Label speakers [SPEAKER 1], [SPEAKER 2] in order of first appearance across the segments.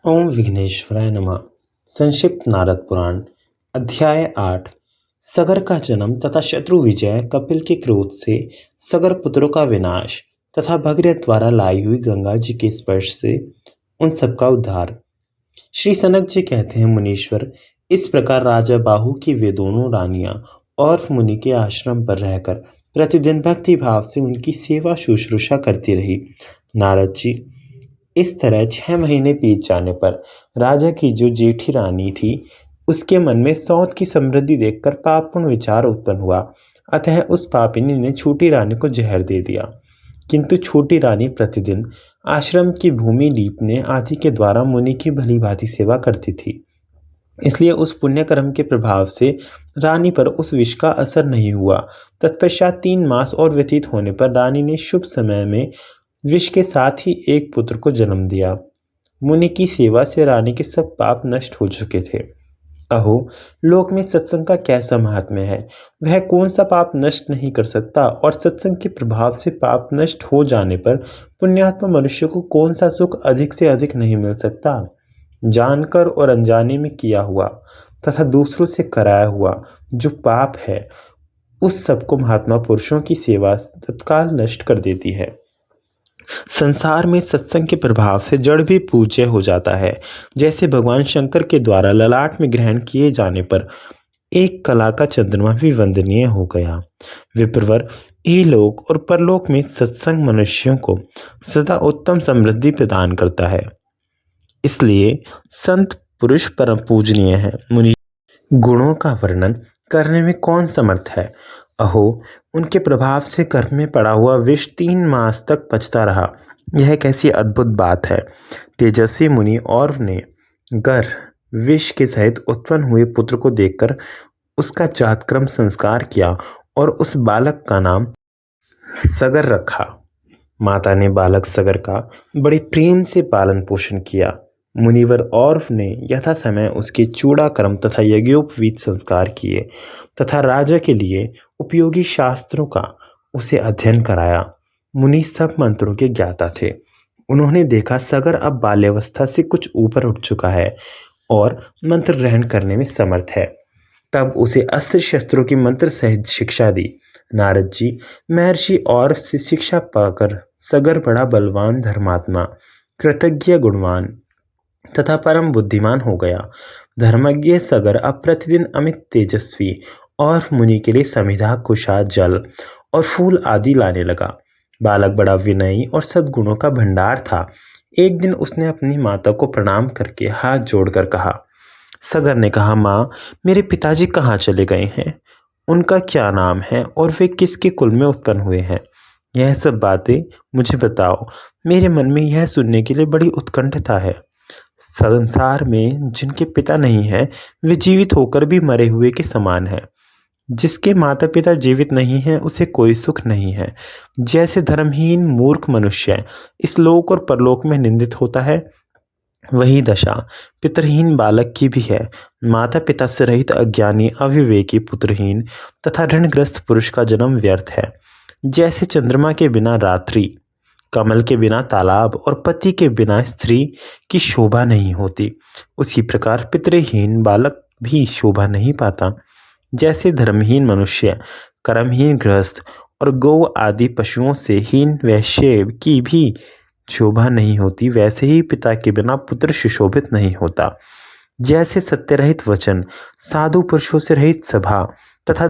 [SPEAKER 1] ओम विघ्नेश्वराय नमः। संक्षिप्त नारद पुराण अध्याय 8। सगर का जन्म तथा शत्रु विजय, कपिल के क्रोध से सगर पुत्रों का विनाश तथा भगीरथ द्वारा लाई हुई गंगा जी के स्पर्श से उन सबका उद्धार। श्री सनक जी कहते हैं, मुनीश्वर, इस प्रकार राजा बाहु की वे दोनों रानियां और मुनि के आश्रम पर रहकर प्रतिदिन भक्ति भाव से उनकी सेवा शुश्रूषा करती रही। नारद जी, इस तरह 6 महीने बीत जाने पर राजा की जो जेठी रानी थी, उसके मन में सौत की समृद्धि देखकर पापपूर्ण विचार उत्पन्न हुआ। अतः उस पापिनी ने छोटी रानी को जहर दे दिया। किंतु छोटी रानी प्रतिदिन आश्रम की भूमि लीपने आदि के द्वारा मुनि की भली भांति सेवा करती थी। इसलिए उस पुण्य कर्म के प्रभाव से रानी पर उस विष का असर नहीं हुआ। तत्पश्चात 3 मास और व्यतीत होने पर रानी ने शुभ समय में विष के साथ ही एक पुत्र को जन्म दिया। मुनि की सेवा से रानी के सब पाप नष्ट हो चुके थे। अहो, लोक में सत्संग का कैसा महात्म्य है! वह कौन सा पाप नष्ट नहीं कर सकता, और सत्संग के प्रभाव से पाप नष्ट हो जाने पर पुण्यात्मा मनुष्य को कौन सा सुख अधिक से अधिक नहीं मिल सकता। जानकर और अनजाने में किया हुआ तथा दूसरों से कराया हुआ जो पाप है, उस सबको महात्मा पुरुषों की सेवा तत्काल नष्ट कर देती है। संसार में सत्संग के प्रभाव से जड़ भी पूज्य हो जाता है। जैसे भगवान शंकर के द्वारा ललाट में ग्रहण किए जाने पर एक कला का चंद्रमा भी वंदनीय हो गया। विप्रवर, इहलोक और परलोक में सत्संग मनुष्यों को सदा उत्तम समृद्धि प्रदान करता है। इसलिए संत पुरुष परम पूजनीय है। मुनि गुणों का वर्णन करने में कौन समर्थ है। अहो, उनके प्रभाव से गर्भ में पड़ा हुआ विष 3 मास तक पचता रहा। यह कैसी अद्भुत बात है। तेजस्वी मुनि और ने गर विष के सहित उत्पन्न हुए पुत्र को देखकर उसका जातक्रम संस्कार किया और उस बालक का नाम सगर रखा। माता ने बालक सगर का बड़े प्रेम से पालन पोषण किया। मुनिवर और ने यथा समय उसके चूड़ाकर्म तथा यज्ञोपवीत संस्कार किए तथा राजा के लिए उपयोगी शास्त्रों का उसे अध्ययन कराया। मुनि सब मंत्रों के ज्ञाता थे। उन्होंने देखा सगर अब बाल्यावस्था से कुछ ऊपर उठ चुका है और मंत्र ग्रहण करने में समर्थ है। तब उसे अस्त्र शस्त्रों की मंत्र सहित शिक्षा दी। नारद जी, महर्षि और से शिक्षा पाकर सगर बड़ा बलवान, धर्मात्मा, कृतज्ञ, गुणवान तथा परम बुद्धिमान हो गया। धर्मज्ञ सगर अब प्रतिदिन अमित तेजस्वी और मुनि के लिए समिधा, कुशा, जल और फूल आदि लाने लगा। बालक बड़ा विनयी और सद्गुणों का भंडार था। एक दिन उसने अपनी माता को प्रणाम करके हाथ जोड़कर कहा। सगर ने कहा, माँ, मेरे पिताजी कहाँ चले गए हैं? उनका क्या नाम है और वे किसके कुल में उत्पन्न हुए हैं? यह सब बातें मुझे बताओ। मेरे मन में यह सुनने के लिए बड़ी उत्कंठा है। संसार में जिनके पिता नहीं है, वे जीवित होकर भी मरे हुए के समान है। जिसके माता पिता जीवित नहीं है, उसे कोई सुख नहीं है। जैसे धर्महीन मूर्ख मनुष्य इस लोक और परलोक में निंदित होता है, वही दशा पितरहीन बालक की भी है। माता पिता से रहित अज्ञानी, अविवेकी, पुत्रहीन तथा ऋणग्रस्त पुरुष का जन्म व्यर्थ है। जैसे चंद्रमा के बिना रात्रि, कमल के बिना तालाब और पति के बिना स्त्री की शोभा नहीं होती, उसी प्रकार पितृहीन बालक भी शोभा नहीं पाता। जैसे धर्महीन मनुष्य, कर्महीन गृहस्थ और गौ आदि पशुओं से हीन वैश्य की भी शोभा नहीं होती, वैसे ही पिता के बिना पुत्र सुशोभित नहीं होता। जैसे सत्य रहित वचन, साधु पुरुषों से रहित सभा तथा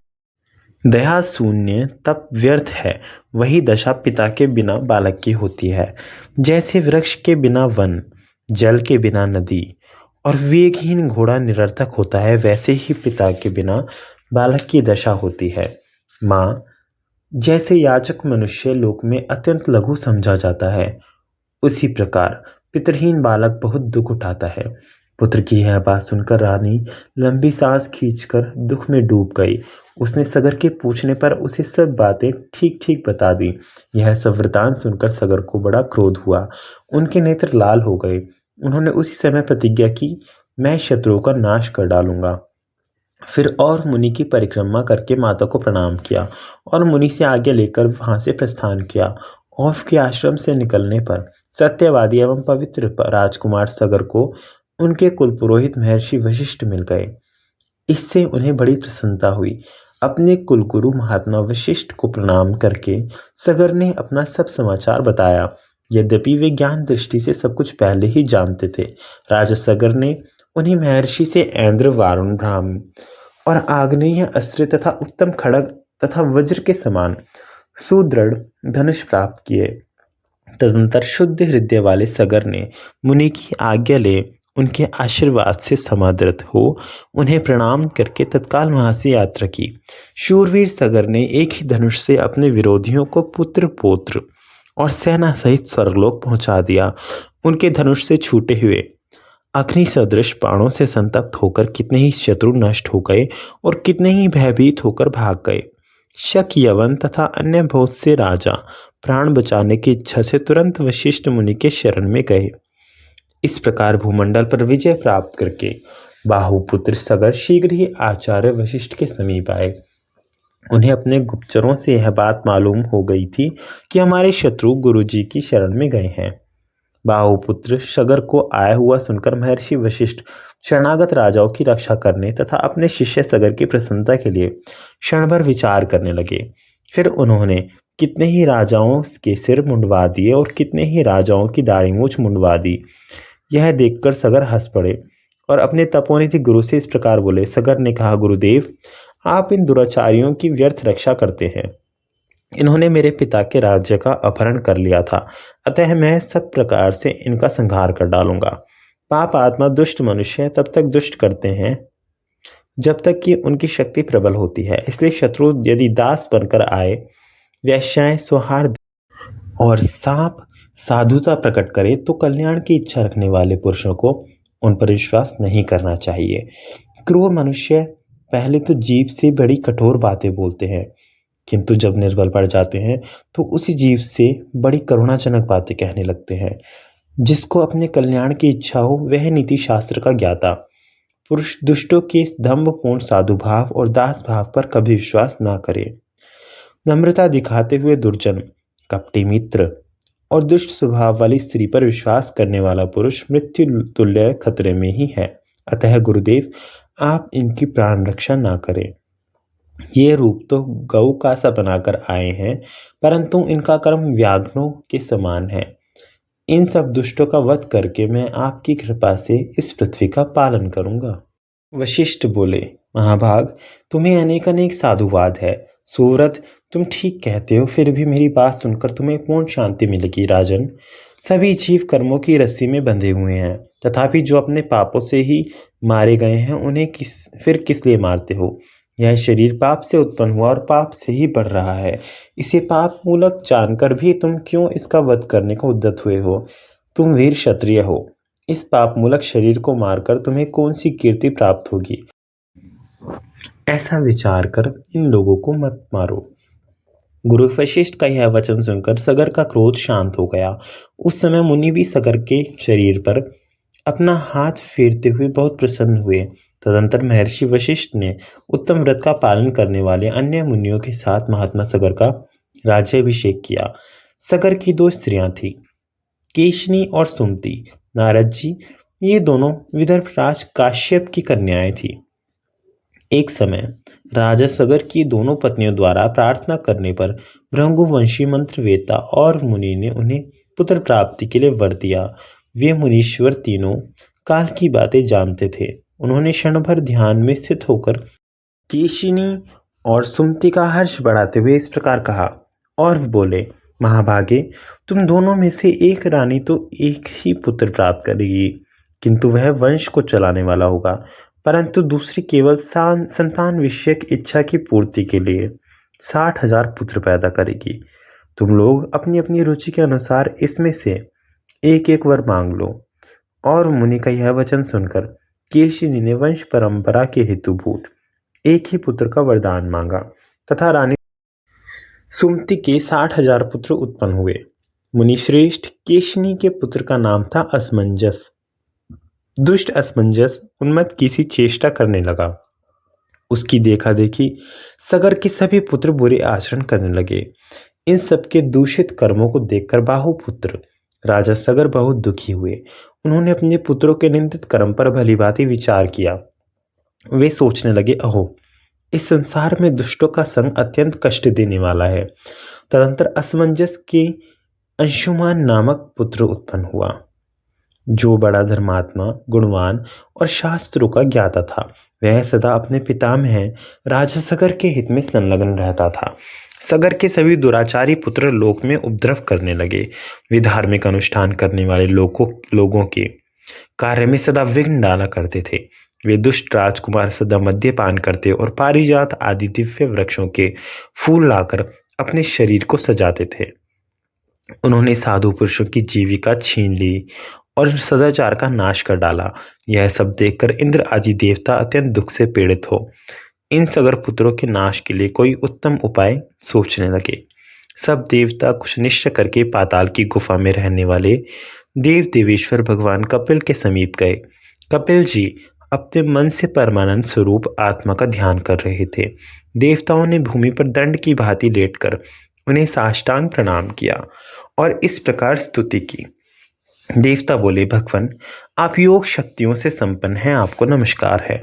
[SPEAKER 1] दया शून्य तप व्यर्थ है, वही दशा पिता के बिना बालक की होती है। जैसे वृक्ष के बिना वन, जल के बिना नदी और वेगहीन घोड़ा निरर्थक होता है, वैसे ही पिता के बिना बालक की दशा होती है। माँ, जैसे याचक मनुष्य लोक में अत्यंत लघु समझा जाता है, उसी प्रकार पितरहीन बालक बहुत दुख उठाता है। पुत्र की यह बात सुनकर रानी लंबी सांस खींचकर दुख में डूब गई। उसने सगर के पूछने पर उसे सब बातें ठीक ठीक बता दी। यह सब वृतांत सुनकर सगर को बड़ा क्रोध हुआ। उनके नेत्र लाल हो गए। उन्होंने उसी समय प्रतिज्ञा की, मैं शत्रुओं का नाश कर डालूंगा। फिर और मुनि की परिक्रमा करके माता को प्रणाम किया और मुनि से आज्ञा लेकर वहां से प्रस्थान किया। औफ के आश्रम से निकलने पर सत्यवादी एवं पवित्र राजकुमार सगर को उनके कुलपुरोहित महर्षि वशिष्ठ मिल गए। इससे उन्हें बड़ी प्रसन्नता हुई। अपने कुलगुरु महात्मा वशिष्ठ को प्रणाम करके सगर ने अपना सब समाचार बताया। यद्यपि वे ज्ञान दृष्टि से सब कुछ पहले ही जानते थे, राजा सगर ने उन्हें महर्षि से ऐन्द्र, वारुण, ब्रह्म और आग्नेय अस्त्र तथा उत्तम खड्ग तथा वज्र के समान सुदृढ़ धनुष प्राप्त किए। तदंतर शुद्ध हृदय वाले सगर ने मुनि की आज्ञा ले उनके आशीर्वाद से समादृत हो उन्हें प्रणाम करके तत्काल वहां से यात्रा की। शूरवीर सगर ने एक ही धनुष से अपने विरोधियों को पुत्र, पौत्र और सेना सहित स्वर्गलोक पहुंचा दिया। उनके धनुष से छूटे हुए अग्नि सदृश बाणों से संतप्त होकर कितने ही शत्रु नष्ट हो गए और कितने ही भयभीत होकर भाग गए। शक, यवन तथा अन्य बहुत से राजा प्राण बचाने की इच्छा से तुरंत वशिष्ठ मुनि के शरण में गए। इस प्रकार भूमंडल पर विजय प्राप्त करके बाहुपुत्र सगर शीघ्र ही आचार्य वशिष्ठ के समीप आए। उन्हें अपने गुप्तचरों से यह बात मालूम हो गई थी कि हमारे शत्रु गुरु जी की शरण में गए हैं। बाहुपुत्र सगर को आया हुआ सुनकर महर्षि वशिष्ठ शरणागत राजाओं की रक्षा करने तथा अपने शिष्य सगर की प्रसन्नता के लिए क्षण भर विचार करने लगे। फिर उन्होंने कितने ही राजाओं के सिर मुंडवा दिए और कितने ही राजाओं की दाढ़ी मूछ मुंडवा दी। यह देखकर सगर हंस पड़े और अपने तपोनिधि गुरु से इस प्रकार बोले। सगर ने कहा, गुरुदेव, आप इन दुराचारियों की व्यर्थ रक्षा करते हैं। इन्होंने मेरे पिता के राज्य का अपहरण कर लिया था, अतः मैं सब प्रकार से इनका संहार कर डालूंगा। पाप आत्मा दुष्ट मनुष्य तब तक दुष्ट करते हैं जब तक कि उनकी शक्ति प्रबल होती है। इसलिए शत्रु यदि दास बनकर आए, वैश्याएं सौहार्द और सांप साधुता प्रकट करे तो कल्याण की इच्छा रखने वाले पुरुषों को उन पर विश्वास नहीं करना चाहिए। क्रूर मनुष्य पहले तो जीभ से बड़ी कठोर बातें बोलते हैं, किंतु जब निर्बल पड़ जाते हैं तो उसी जीभ से बड़ी करुणाजनक बातें कहने लगते हैं। जिसको अपने कल्याण की इच्छा हो वह नीति शास्त्र का ज्ञाता पुरुष दुष्टों के दंभपूर्ण साधु भाव और दास भाव पर कभी विश्वास ना करे। नम्रता दिखाते हुए दुर्जन, कपटी मित्र और दुष्ट स्वभाव वाली स्त्री पर विश्वास करने वाला पुरुष मृत्यु तुल्य खतरे में ही है। अतः गुरुदेव, आप इनकी प्राण रक्षा ना करें। ये रूप तो गौ का सा बनाकर आए हैं, परंतु इनका कर्म व्याघ्रों के समान है। इन सब दुष्टों का वध करके मैं आपकी कृपा से इस पृथ्वी का पालन करूंगा। वशिष्ठ बोले, महाभाग, तुम्हें अनेक अनेक साधुवाद है। सुव्रत, तुम ठीक कहते हो, फिर भी मेरी बात सुनकर तुम्हें पूर्ण शांति मिलेगी। राजन, सभी जीव कर्मों की रस्सी में बंधे हुए हैं, तथापि जो अपने पापों से ही मारे गए हैं उन्हें फिर किस लिए मारते हो? यह शरीर पाप से उत्पन्न हुआ और पाप से ही बढ़ रहा है। इसे पाप मूलक जानकर भी तुम क्यों इसका वध करने को उद्यत हुए हो? तुम वीर क्षत्रिय हो, इस पाप मूलक शरीर को मारकर तुम्हें कौन सी कीर्ति प्राप्त होगी? ऐसा विचार कर इन लोगों को मत मारो। गुरु वशिष्ठ का यह वचन सुनकर सगर का क्रोध शांत हो गया। उस समय मुनि भी सगर के शरीर पर अपना हाथ फेरते हुए बहुत प्रसन्न हुए। तदंतर महर्षि वशिष्ठ ने उत्तम व्रत का पालन करने वाले अन्य मुनियों के साथ महात्मा सगर का राज्याभिषेक किया। सगर की दो स्त्रियां थीं, केशनी और सुमति। नारद जी, ये दोनों विदर्भ राज काश्यप की कन्याएं थीं। एक समय राजा सगर की दोनों पत्नियों द्वारा प्रार्थना करने पर भृगुवंशी मंत्रवेत्ता और मुनि ने उन्हें पुत्र प्राप्ति के लिए वर दिया। वे मुनीश्वर तीनों काल की बातें जानते थे। उन्होंने क्षण भर ध्यान में स्थित होकर केशिनी और सुमति का हर्ष बढ़ाते हुए इस प्रकार कहा और बोले, महाभागे, तुम दोनों में से एक रानी तो एक ही पुत्र प्राप्त करेगी, किंतु वह वंश को चलाने वाला होगा, परंतु दूसरी केवल संतान विषयक इच्छा की पूर्ति के लिए 60,000 पुत्र पैदा करेगी। तुम लोग अपनी अपनी रुचि के अनुसार इसमें से एक एक वर मांग लो। और मुनि का यह वचन सुनकर केशिनी ने वंश परंपरा के हेतुभूत एक ही पुत्र का वरदान मांगा तथा रानी सुमति के 60,000 पुत्र उत्पन्न हुए। मुनिश्रेष्ठ केशिनी के पुत्र का नाम था असमंजस। दुष्ट असमंजस उन्मत्त किसी चेष्टा करने लगा। उसकी देखा देखी सगर के सभी पुत्र बुरे आचरण करने लगे। इन सबके दूषित कर्मों को देखकर बाहुपुत्र राजा सगर बहुत दुखी हुए। उन्होंने अपने पुत्रों के निंदित कर्म पर भलीभांति विचार किया। वे सोचने लगे, अहो, इस संसार में दुष्टों का संग अत्यंत कष्ट देने वाला है। तदंतर असमंजस के अंशुमान नामक पुत्र उत्पन्न हुआ, जो बड़ा धर्मात्मा, गुणवान और शास्त्रों का ज्ञाता था। वह सदा अपने पितामह राजा सगर के हित में संलग्न रहता था। सगर के सभी दुराचारी पुत्र लोक में उपद्रव करने लगे। वे धार्मिक अनुष्ठान करने वाले लोगों के कार्य में सदा विघ्न डाला करते थे। वे दुष्ट राजकुमार सदा मद्यपान करते और पारिजात आदि दिव्य वृक्षों के फूल लाकर अपने शरीर को सजाते थे। उन्होंने साधु पुरुषों की जीविका छीन ली और सदाचार का नाश कर डाला। यह सब देखकर इंद्र आदि देवता अत्यंत दुख से पीड़ित हो इन सगर पुत्रों के नाश के लिए कोई उत्तम उपाय सोचने लगे। सब देवता कुछ निश्चय करके पाताल की गुफा में रहने वाले देव देवेश्वर भगवान कपिल के समीप गए। कपिल जी अपने मन से परमानंद स्वरूप आत्मा का ध्यान कर रहे थे। देवताओं ने भूमि पर दंड की भांति लेटकर उन्हें साष्टांग प्रणाम किया और इस प्रकार स्तुति की। देवता बोले, भगवान, आप योग शक्तियों से संपन्न हैं, आपको नमस्कार है।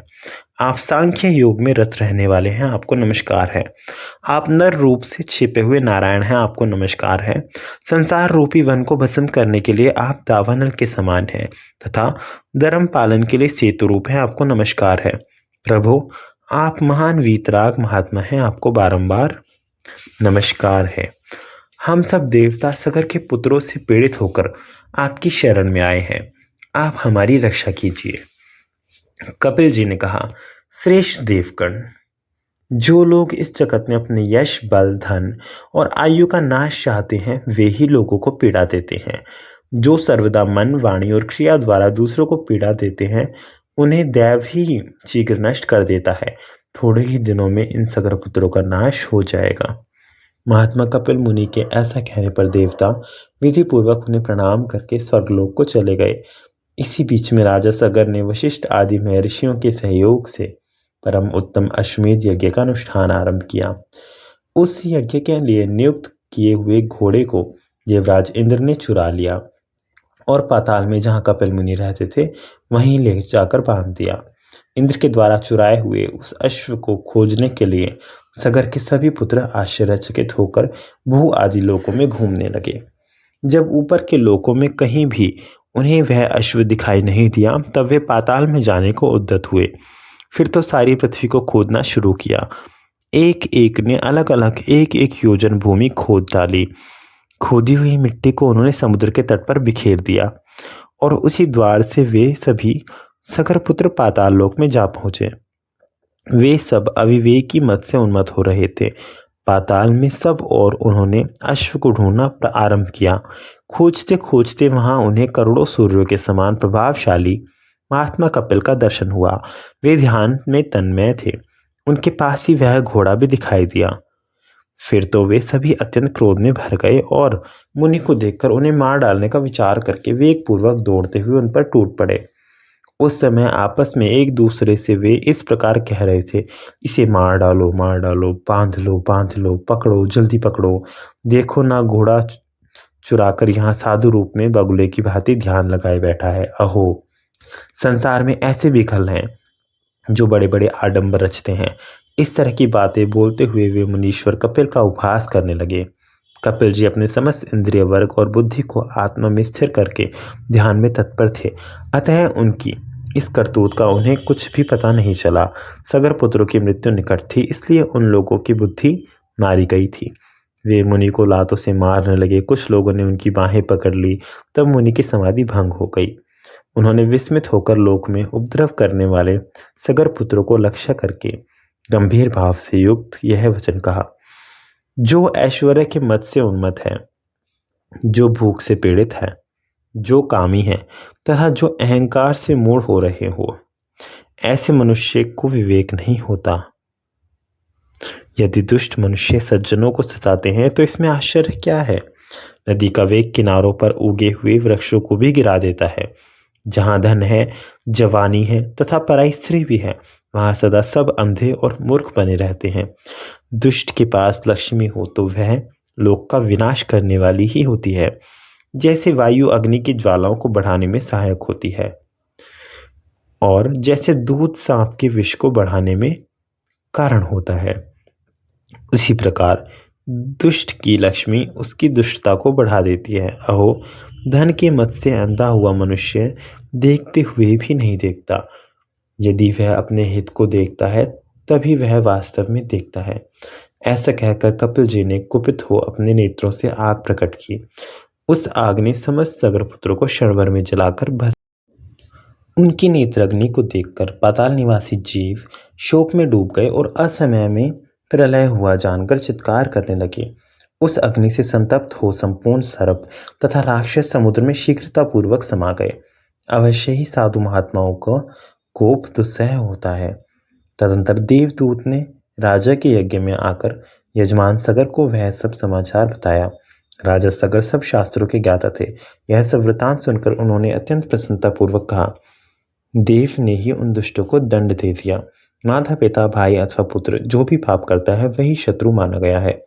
[SPEAKER 1] आप सांख्य योग में रत रहने वाले हैं, आपको नमस्कार है। आप नर रूप से छिपे हुए नारायण हैं, आपको नमस्कार है। संसार रूपी वन को भस्म करने के लिए आप दावानल के समान हैं तथा धर्म पालन के लिए सेतु रूप हैं, आपको नमस्कार है। प्रभु, आप महान वीतराग महात्मा हैं, आपको बारंबार नमस्कार है। हम सब देवता सगर के पुत्रों से पीड़ित होकर आपकी शरण में आए हैं, आप हमारी रक्षा कीजिए। कपिल जी ने कहा, श्रेष्ठ देवगण, जो लोग इस जगत में अपने यश, बल, धन और आयु का नाश चाहते हैं, वे ही लोगों को पीड़ा देते हैं। जो सर्वदा मन, वाणी और क्रिया द्वारा दूसरों को पीड़ा देते हैं, उन्हें दैव ही शीघ्र नष्ट कर देता है। थोड़े ही दिनों में इन सगर पुत्रों का नाश हो जाएगा। महात्मा कपिल मुनि के ऐसा कहने पर देवता विधि पूर्वक उन्हें प्रणाम करके स्वर्गलोक को चले गए। इसी बीच में राजा सगर ने वशिष्ठ आदि महर्षियों के सहयोग से परम उत्तम अश्वमेध यज्ञ का अनुष्ठान आरंभ किया। उस यज्ञ के लिए नियुक्त किए हुए घोड़े को देवराज इंद्र ने चुरा लिया और पाताल में जहाँ कपिल मुनि रहते थे वहीं ले जाकर बांध दिया। इंद्र के द्वारा चुराए हुए उस अश्व को खोजने के लिए सगर के सभी पुत्र आश्चर्यचकित होकर भू आदि लोकों में घूमने लगे। जब ऊपर के लोकों में कहीं भी उन्हें वह अश्व दिखाई नहीं दिया, तब वे पाताल में जाने को उद्यत हुए। फिर तो सारी पृथ्वी को खोदना शुरू किया। एक एक ने अलग अलग एक एक योजन भूमि खोद डाली। खोदी हुई मिट्टी को उन्होंने समुद्र के तट पर बिखेर दिया और उसी द्वार से वे सभी सगर पुत्र पाताल लोक में जा पहुंचे। वे सब अविवेकी मत से उन्मत्त हो रहे थे। पाताल में सब और उन्होंने अश्व को ढूंढना आरंभ किया। खोजते खोजते वहां उन्हें करोड़ों सूर्यों के समान प्रभावशाली महात्मा कपिल का दर्शन हुआ। वे ध्यान में तन्मय थे। उनके पास ही वह घोड़ा भी दिखाई दिया। फिर तो वे सभी अत्यंत क्रोध में भर गए और मुनि को देखकर उन्हें मार डालने का विचार करके वेग पूर्वक दौड़ते हुए उन पर टूट पड़े। उस समय आपस में एक दूसरे से वे इस प्रकार कह रहे थे, इसे मार डालो, बांध लो, पकड़ो, जल्दी पकड़ो। देखो ना, घोड़ा चुराकर यहाँ साधु रूप में बगुले की भांति ध्यान लगाए बैठा है। अहो, संसार में ऐसे भी खल हैं जो बड़े बड़े आडंबर रचते हैं। इस तरह की बातें बोलते हुए वे मुनीश्वर कपिल का उपहास करने लगे। कपिल जी अपने समस्त इंद्रिय वर्ग और बुद्धि को आत्मा में स्थिर करके ध्यान में तत्पर थे, अतः उनकी इस करतूत का उन्हें कुछ भी पता नहीं चला। सगर पुत्रों की मृत्यु निकट थी, इसलिए उन लोगों की बुद्धि मारी गई थी। वे मुनि को लातों से मारने लगे। कुछ लोगों ने उनकी बाहें पकड़ ली, तब मुनि की समाधि भंग हो गई। उन्होंने विस्मित होकर लोक में उपद्रव करने वाले सगर पुत्रों को लक्ष्य करके गंभीर भाव से युक्त यह वचन कहा, जो ऐश्वर्य के मत से उन्मत्त है, जो भूख से पीड़ित है, जो कामी है तथा जो अहंकार से मूढ़ हो रहे हो, ऐसे मनुष्य को विवेक नहीं होता। यदि दुष्ट मनुष्य सज्जनों को सताते हैं तो इसमें आश्चर्य क्या है। नदी का वेग किनारों पर उगे हुए वृक्षों को भी गिरा देता है। जहाँ धन है, जवानी है तथा पराई स्त्री भी है, वहाँ सदा सब अंधे और मूर्ख बने रहते हैं। दुष्ट के पास लक्ष्मी हो तो वह लोक का विनाश करने वाली ही होती है। जैसे वायु अग्नि की ज्वालाओं को बढ़ाने में सहायक होती है और जैसे दूध सांप के विष को बढ़ाने में कारण होता है, उसी प्रकार दुष्ट की लक्ष्मी उसकी दुष्टता को बढ़ा देती है। अहो, धन के मद से अंधा हुआ मनुष्य देखते हुए भी नहीं देखता। यदि वह अपने हित को देखता है तभी वह वास्तव में देखता है। ऐसा कहकर कपिल जी ने कुपित हो अपने नेत्रों से आग प्रकट की। उस आग ने समस्त सगर पुत्रों को क्षण भर में जलाकर भस्म। उनकी नेत्राग्नि को देखकर पाताल निवासी जीव शोक में डूब गए और असमय में प्रलय हुआ जानकर चित्कार करने लगे। उस अग्नि से संतप्त हो संपूर्ण सर्प तथा राक्षस समुद्र में शीघ्रतापूर्वक समा गए। अवश्य ही साधु महात्माओं का कोप दुस्सह होता है। तदंतर देवदूत ने राजा के यज्ञ में आकर यजमान सगर को वह सब समाचार बताया। राजा सगर सब शास्त्रों के ज्ञाता थे। यह सब वृतांत सुनकर उन्होंने अत्यंत प्रसन्नता पूर्वक कहा, देव ने ही उन दुष्टों को दंड दे दिया। माता पिता भाई अथवा पुत्र जो भी पाप करता है वही शत्रु माना गया है।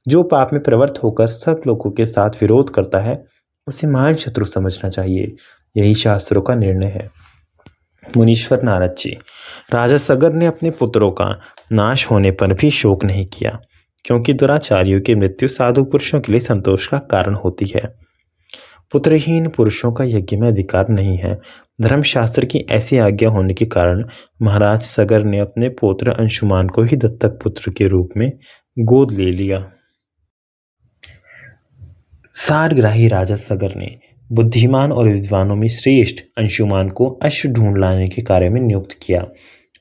[SPEAKER 1] जो पाप में प्रवृत्त होकर सब लोगों के साथ विरोध करता है उसे महान शत्रु समझना चाहिए। यही शास्त्रों का निर्णय है। मुनीश्वर नारद जी, राजा सगर ने अपने पुत्रों का नाश होने पर भी शोक नहीं किया, क्योंकि दुराचारियों की मृत्यु साधु पुरुषों के लिए संतोष का कारण होती है। पुत्रहीन पुरुषों का यज्ञ में अधिकार नहीं है। धर्मशास्त्र की ऐसी आज्ञा होने के कारण महाराज सगर ने अपने पुत्र अंशुमान को ही दत्तक पुत्र के रूप में गोद ले लिया। सारग्राही राजा सगर ने बुद्धिमान और विद्वानों में श्रेष्ठ अंशुमान को अश्व ढूंढ लाने के कार्य में नियुक्त किया।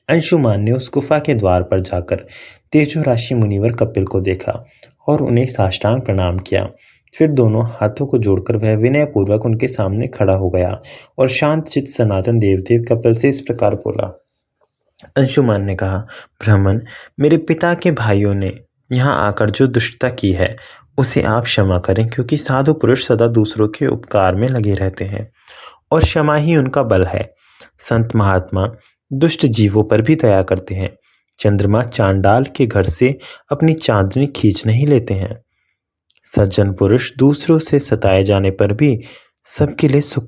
[SPEAKER 1] अंशुमान ने उस गुफा के द्वार पर जाकर तेजोराशि मुनिवर कपिल को देखा और उन्हें साष्टांग प्रणाम किया। फिर दोनों हाथों को जोड़कर वह विनय पूर्वक उनके सामने खड़ा हो गया और शांत चित्त सनातन देवदेव कपिल से इस प्रकार बोला। अंशुमान ने कहा, ब्राह्मण, मेरे पिता के भाइयों ने यहाँ आकर जो दुष्टता की है उसे आप क्षमा करें, क्योंकि साधु पुरुष सदा दूसरों के उपकार में लगे रहते हैं और क्षमा ही उनका बल है। संत महात्मा दुष्ट जीवों पर भी दया करते हैं। चंद्रमा चांडाल के घर से अपनी चांदनी खींच नहीं लेते हैं। सज्जन पुरुष दूसरों से सताए जाने पर भी सबके लिए सुख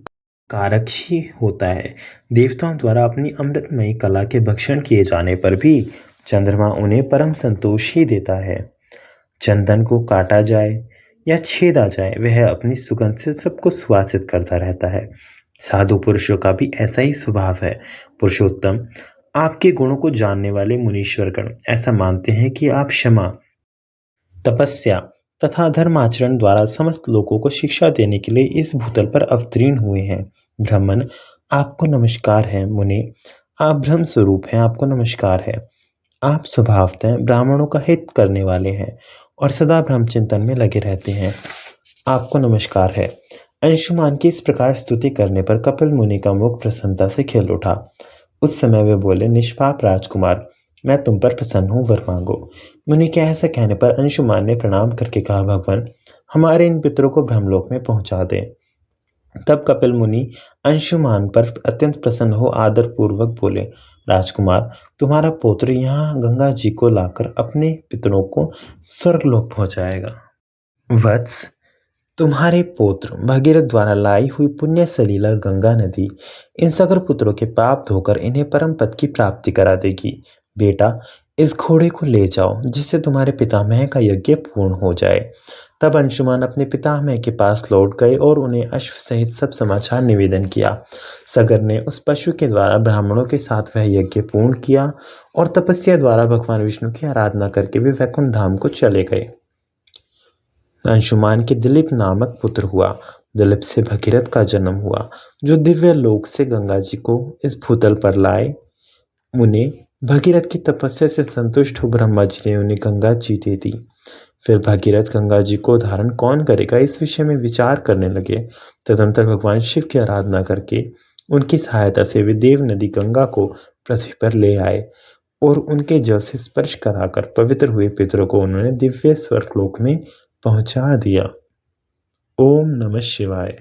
[SPEAKER 1] कारक ही होता है। देवताओं द्वारा अपनी अमृतमयी कला के भक्षण किए जाने पर भी चंद्रमा उन्हें परम संतोष ही देता है। चंदन को काटा जाए या छेदा जाए वह अपनी सुगंध से सबको सुवासित करता रहता है। साधु पुरुषों का भी ऐसा ही स्वभाव है। पुरुषोत्तम, आपके गुणों को जानने वाले मुनीश्वरगण ऐसा मानते हैं कि आप क्षमा, तपस्या तथा धर्माचरण द्वारा समस्त लोगों को शिक्षा देने के लिए इस भूतल पर अवतीर्ण हुए हैं। ब्राह्मण, आपको नमस्कार है। मुनि, आप ब्रह्म स्वरूप हैं, आपको नमस्कार है। आप स्वभावतः ब्राह्मणों का हित करने वाले हैं और सदा ब्रह्म चिंतन में लगे रहते हैं, आपको नमस्कार है। अंशुमान की इस प्रकार स्तुति करने पर कपिल मुनि का मुख प्रसन्नता से खिल उठा। उस समय वे बोले, निष्पाप राजकुमार, मैं तुम पर प्रसन्न हूँ, वर मांगो। मुनि के ऐसा कहने पर अंशुमान ने प्रणाम करके कहा, भगवान, हमारे इन पितरों को ब्रह्मलोक में पहुंचा दें। तब कपिल मुनि अंशुमान पर अत्यंत प्रसन्न हो आदर पूर्वक बोले, राजकुमार, तुम्हारा पुत्र यहाँ गंगा जी को लाकर अपने पितरों को स्वर्गलोक पहुंचाएगा। वत्स, तुम्हारे पुत्र भगीरथ द्वारा लाई हुई पुण्य सलीला गंगा नदी इन सगर पुत्रों के पाप धोकर इन्हें परम पद की प्राप्ति करा देगी। बेटा, इस घोड़े को ले जाओ जिससे तुम्हारे पितामह का यज्ञ पूर्ण हो जाए। तब अंशुमान अपने पितामह के पास लौट गए और उन्हें अश्व सहित सब समाचार निवेदन किया। सगर ने उस पशु के द्वारा ब्राह्मणों के साथ वह यज्ञ पूर्ण किया और तपस्या द्वारा भगवान विष्णु की आराधना करके वे वैकुंठ धाम को चले गए। अंशुमान के दिलीप नामक पुत्र हुआ। दिलीप से भगीरथ का जन्म हुआ, जो दिव्य लोक से गंगा जी को इस भूतल पर लाए। उन्हें भगीरथ की तपस्या से संतुष्ट हो ब्रह्मा जी ने उन्हें गंगा जी दे दी। फिर भगीरथ गंगा जी को धारण कौन करेगा इस विषय में विचार करने लगे। तदंतर भगवान शिव की आराधना करके उनकी सहायता से वे देव नदी गंगा को पृथ्वी पर ले आए और उनके जल से स्पर्श कराकर पवित्र हुए पितरों को उन्होंने दिव्य स्वर्गलोक में पहुंचा दिया। ओम नमः शिवाय।